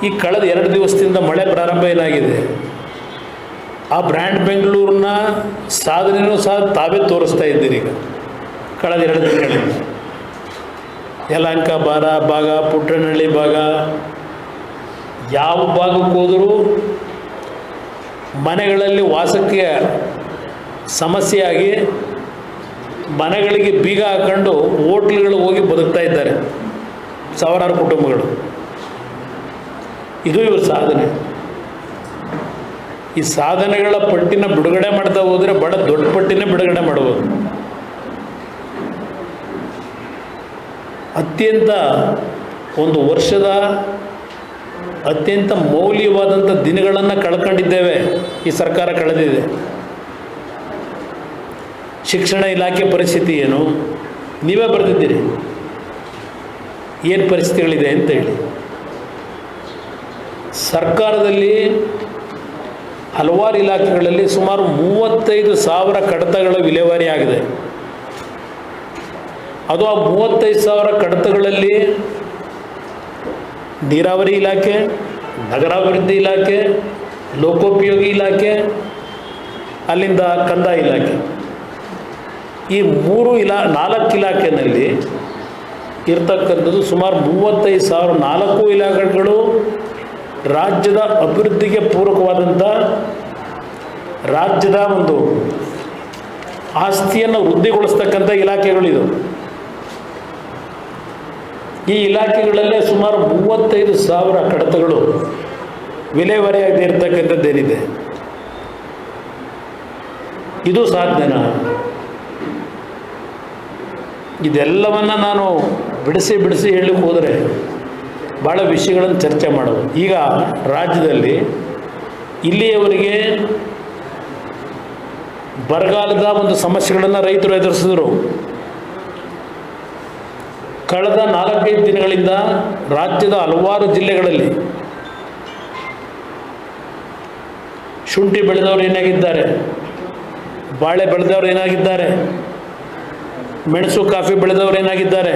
ಈ ಕಳೆದ 2 ದಿವಸದಿಂದ ಮಳೆ ಪ್ರಾರಂಭ ಏನಾಗಿದೆ, ಆ ಬ್ರ್ಯಾಂಡ್ ಬೆಂಗಳೂರಿನ ಸಾಧನೆಯೂ ಸಹ ತಾವೇ ತೋರಿಸ್ತಾ ಇದ್ದೀರಿ. ಈಗ ಕಳೆದ 2 ದಿನಗಳಿಂದ ಯಲಹಂಕ ಭಾಗ, ಪುಟ್ಟನಹಳ್ಳಿ ಭಾಗ, ಯಾವ ಭಾಗಕ್ಕೆ ಹೋದರೂ ಮನೆಗಳಲ್ಲಿ ವಾಸಕ್ಕೆ ಸಮಸ್ಯೆಯಾಗಿ ಮನೆಗಳಿಗೆ ಬೀಗ ಹಾಕೊಂಡು ಹೋಟ್ಲ್ಗಳಿಗೆ ಹೋಗಿ ಬದುಕ್ತಾ ಇದ್ದಾರೆ ಸಾವಿರಾರು ಕುಟುಂಬಗಳು. ಇದು ಇವ್ರ ಸಾಧನೆ. ಈ ಸಾಧನೆಗಳ ಪಟ್ಟಿನ ಬಿಡುಗಡೆ ಮಾಡ್ತಾ ಹೋದರೆ ಬಹಳ ದೊಡ್ಡ ಪಟ್ಟಿನೇ ಬಿಡುಗಡೆ ಮಾಡ್ಬೋದು. ಅತ್ಯಂತ ಒಂದು ವರ್ಷದ ಅತ್ಯಂತ ಮೌಲ್ಯವಾದಂಥ ದಿನಗಳನ್ನು ಕಳ್ಕೊಂಡಿದ್ದೇವೆ. ಈ ಸರ್ಕಾರ ಕಳೆದಿದೆ. ಶಿಕ್ಷಣ ಇಲಾಖೆ ಪರಿಸ್ಥಿತಿ ಏನು ನೀವೇ ಬರೆದಿದ್ದೀರಿ, ಏನು ಪರಿಸ್ಥಿತಿಗಳಿದೆ ಅಂತೇಳಿ. ಸರ್ಕಾರದಲ್ಲಿ ಹಲವಾರು ಇಲಾಖೆಗಳಲ್ಲಿ ಸುಮಾರು 35,000 ಕಡತಗಳ ವಿಲೇವಾರಿ ಆಗಿದೆ. ಅದು ಆ 35,000 ಕಡತಗಳಲ್ಲಿ ನೀರಾವರಿ ಇಲಾಖೆ, ನಗರಾಭಿವೃದ್ಧಿ ಇಲಾಖೆ, ಲೋಕೋಪಯೋಗಿ ಇಲಾಖೆ, ಅಲ್ಲಿಂದ ಕಂದಾಯ ಇಲಾಖೆ, ಈ 4 ಇಲಾಖೆಯಲ್ಲಿ ಇರ್ತಕ್ಕಂಥದ್ದು ಸುಮಾರು 35,000. 4 ಇಲಾಖೆಗಳು ರಾಜ್ಯದ ಅಭಿವೃದ್ಧಿಗೆ ಪೂರಕವಾದಂಥ ರಾಜ್ಯದ ಒಂದು ಆಸ್ತಿಯನ್ನು ವೃದ್ಧಿಗೊಳಿಸ್ತಕ್ಕಂಥ ಇಲಾಖೆಗಳಿದು. ಈ ಇಲಾಖೆಗಳಲ್ಲೇ ಸುಮಾರು 35,000 ಕಡತಗಳು ವಿಲೇವಾರಿಯಾಗದೇ ಇರತಕ್ಕಂಥದ್ದೇನಿದೆ, ಇದು ಸಾಧ್ಯನಾ? ಇದೆಲ್ಲವನ್ನು ನಾನು ಬಿಡಿಸಿ ಹೇಳಲಿಕ್ಕೆ ಹೋದರೆ ಭಾಳ ವಿಷಯಗಳನ್ನು ಚರ್ಚೆ ಮಾಡೋದು. ಈಗ ರಾಜ್ಯದಲ್ಲಿ ಇಲ್ಲಿಯವರೆಗೆ ಬರಗಾಲದ ಒಂದು ಸಮಸ್ಯೆಗಳನ್ನು ರೈತರು ಎದುರಿಸಿದರು. ಕಳೆದ 4-5 ದಿನಗಳಿಂದ ರಾಜ್ಯದ ಹಲವಾರು ಜಿಲ್ಲೆಗಳಲ್ಲಿ ಶುಂಠಿ ಬೆಳೆದವರು ಏನಾಗಿದ್ದಾರೆ, ಬಾಳೆ ಬೆಳೆದವರು ಏನಾಗಿದ್ದಾರೆ, ಮೆಣಸು ಕಾಫಿ ಬೆಳೆದವರು ಏನಾಗಿದ್ದಾರೆ,